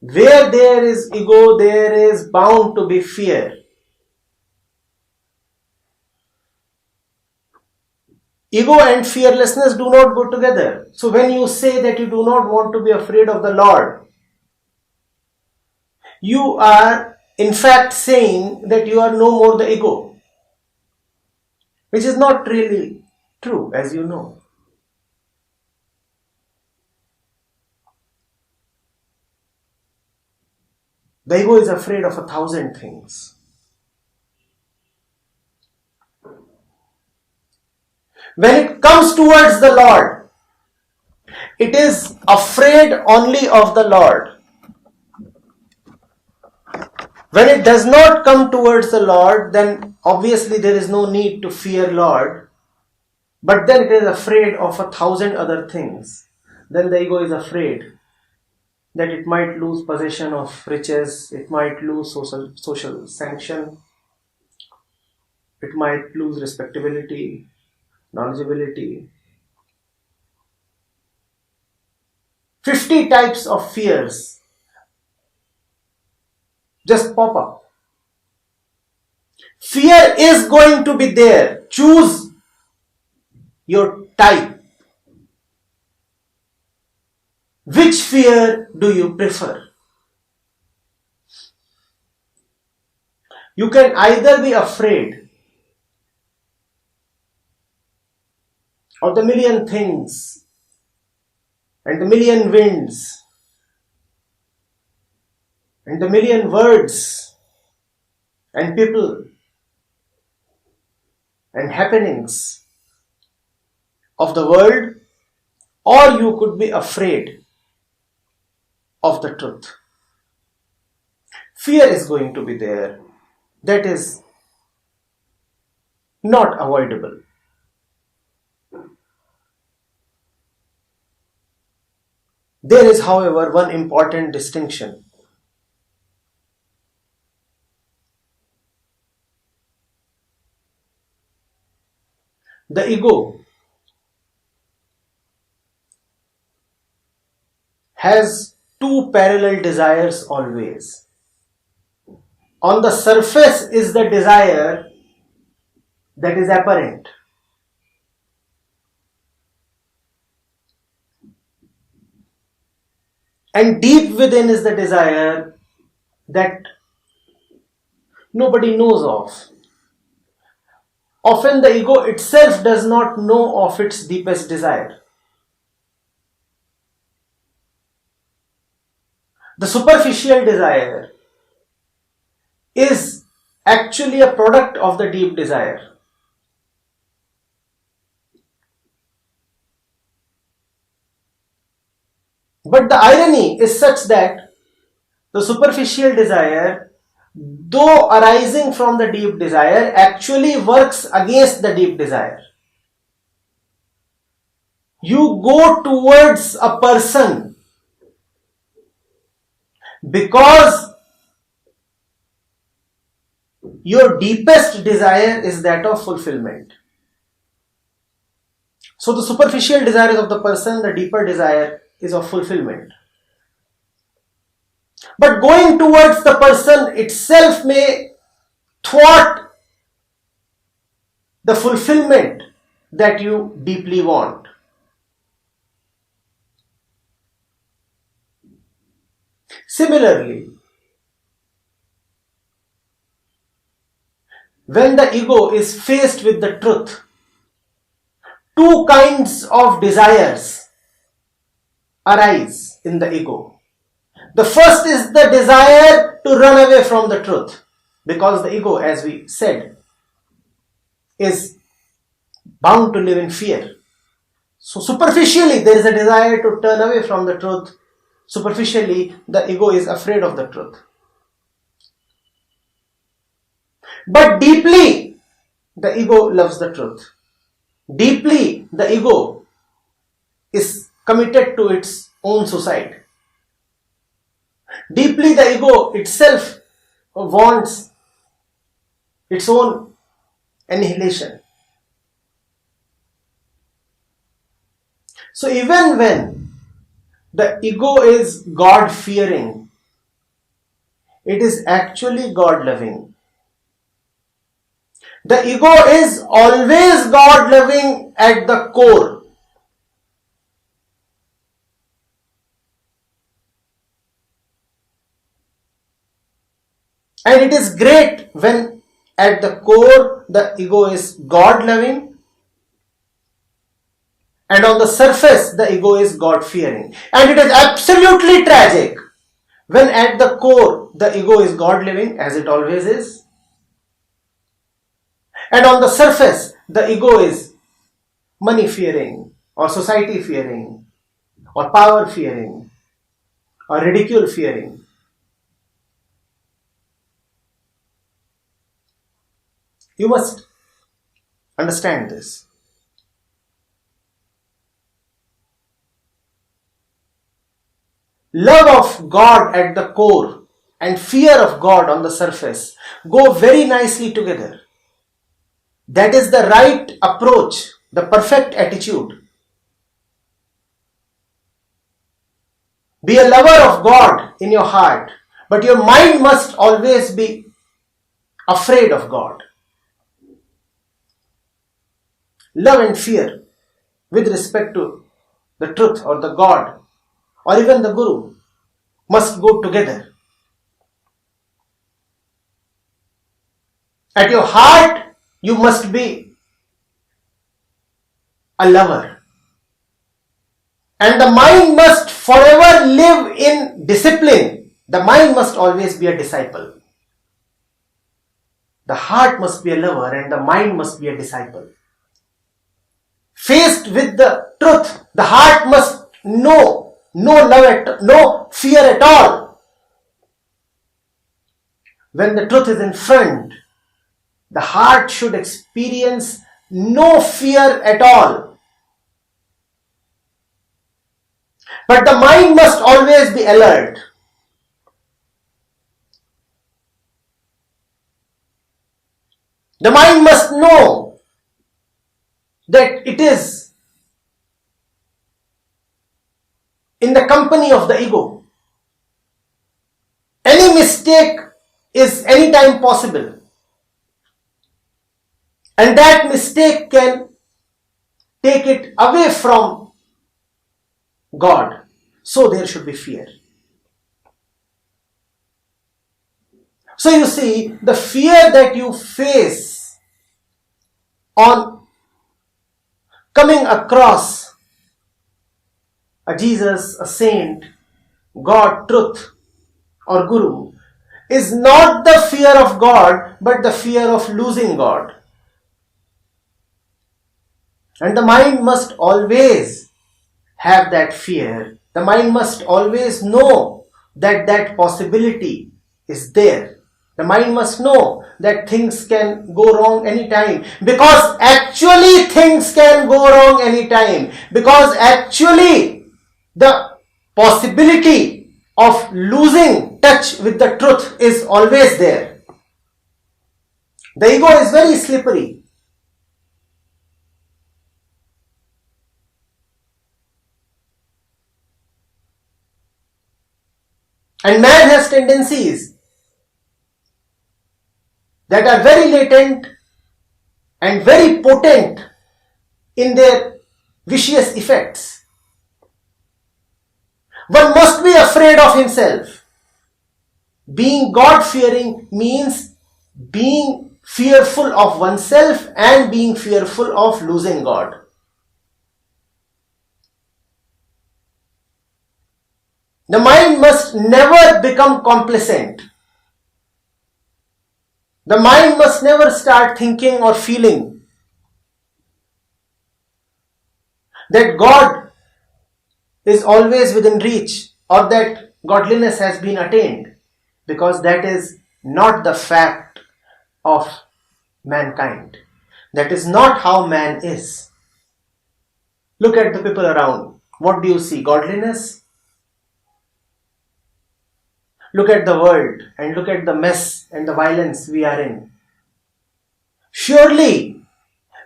Where there is ego, there is bound to be fear. Ego and fearlessness do not go together. So when you say that you do not want to be afraid of the Lord, you are in fact saying that you are no more the ego, which is not really true, as you know. The ego is afraid of 1,000 things. When it comes towards the Lord, it is afraid only of the Lord. When it does not come towards the Lord, then obviously there is no need to fear Lord. But then it is afraid of 1,000 other things. Then the ego is afraid that it might lose possession of riches, it might lose social sanction, it might lose respectability, knowledgeability. 50 types of fears just pop up. Fear is going to be there. Choose your type. Which fear do you prefer? You can either be afraid of the million things and the million winds and the million words and people and happenings of the world, or you could be afraid of the truth. Fear is going to be there. That is not avoidable. There is, however, one important distinction. The ego has two parallel desires always. On the surface is the desire that is apparent. And deep within is the desire that nobody knows of. Often the ego itself does not know of its deepest desire. The superficial desire is actually a product of the deep desire. But the irony is such that the superficial desire, though arising from the deep desire, actually works against the deep desire. You go towards a person because your deepest desire is that of fulfillment. So the superficial desire is of the person, the deeper desire is of fulfillment. But going towards the person itself may thwart the fulfillment that you deeply want. Similarly, when the ego is faced with the truth, two kinds of desires arise in the ego. The first is the desire to run away from the truth, because the ego, as we said, is bound to live in fear. So superficially there is a desire to turn away from the truth. Superficially the ego is afraid of the truth. But deeply the ego loves the truth. Deeply the ego is committed to its own suicide. Deeply the ego itself wants its own annihilation. So even when the ego is God-fearing, it is actually God-loving. The ego is always God-loving at the core. And it is great when at the core the ego is God-loving, and on the surface the ego is God-fearing. And it is absolutely tragic when at the core the ego is God-loving, as it always is, and on the surface the ego is money-fearing, or society-fearing, or power-fearing, or ridicule-fearing. You must understand this. Love of God at the core and fear of God on the surface go very nicely together. That is the right approach, the perfect attitude. Be a lover of God in your heart, but your mind must always be afraid of God. Love and fear with respect to the truth or the God or even the Guru must go together. At your heart, you must be a lover. And the mind must forever live in discipline. The mind must always be a disciple. The heart must be a lover and the mind must be a disciple. Faced with the truth, the heart must know no fear at all. When the truth is in front, the heart should experience no fear at all. But the mind must always be alert. The mind must know that it is in the company of the ego. Any mistake is anytime possible. And that mistake can take it away from God. So there should be fear. So you see, the fear that you face on coming across a Jesus, a saint, God, truth, or Guru is not the fear of God, but the fear of losing God. And the mind must always have that fear. The mind must always know that that possibility is there. The mind must know that things can go wrong anytime, because actually things can go wrong anytime, because actually the possibility of losing touch with the truth is always there. The ego is very slippery. And man has tendencies that are very latent and very potent in their vicious effects. One must be afraid of himself. Being God-fearing means being fearful of oneself and being fearful of losing God. The mind must never become complacent. The mind must never start thinking or feeling that God is always within reach or that godliness has been attained, because that is not the fact of mankind. That is not how man is. Look at the people around. What do you see? Godliness? Look at the world and look at the mess and the violence we are in. Surely,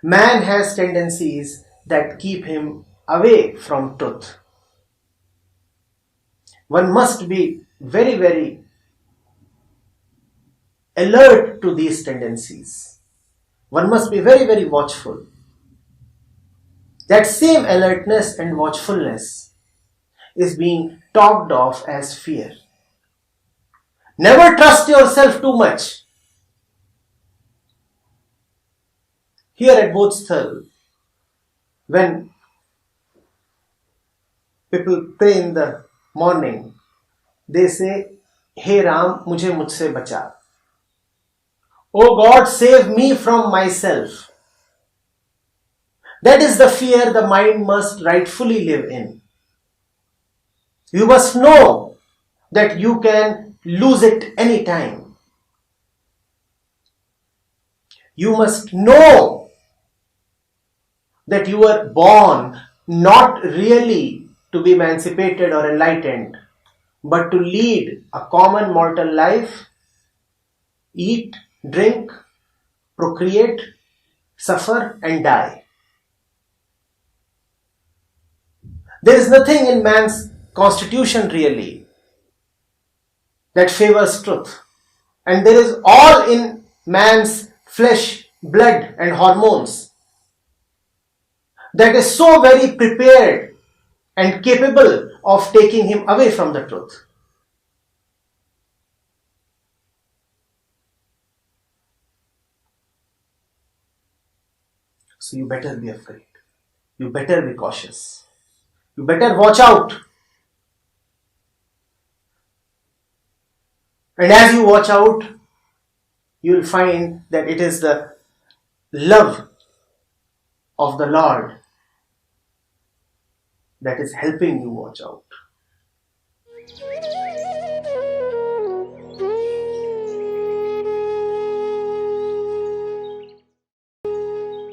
man has tendencies that keep him away from truth. One must be very, very alert to these tendencies. One must be very, very watchful. That same alertness and watchfulness is being talked of as fear. Never trust yourself too much. Here at Bodhsthal, when people pray in the morning, they say, Hey Ram, mujhe mujhse bacha. Oh God, save me from myself. That is the fear the mind must rightfully live in. You must know that you can lose it any time. You must know that you were born not really to be emancipated or enlightened, but to lead a common mortal life, eat, drink, procreate, suffer and die. There is nothing in man's constitution really that favors truth. And there is all in man's flesh, blood and hormones that is so very prepared and capable of taking him away from the truth. So you better be afraid. You better be cautious. You better watch out. And as you watch out, you will find that it is the love of the Lord that is helping you watch out.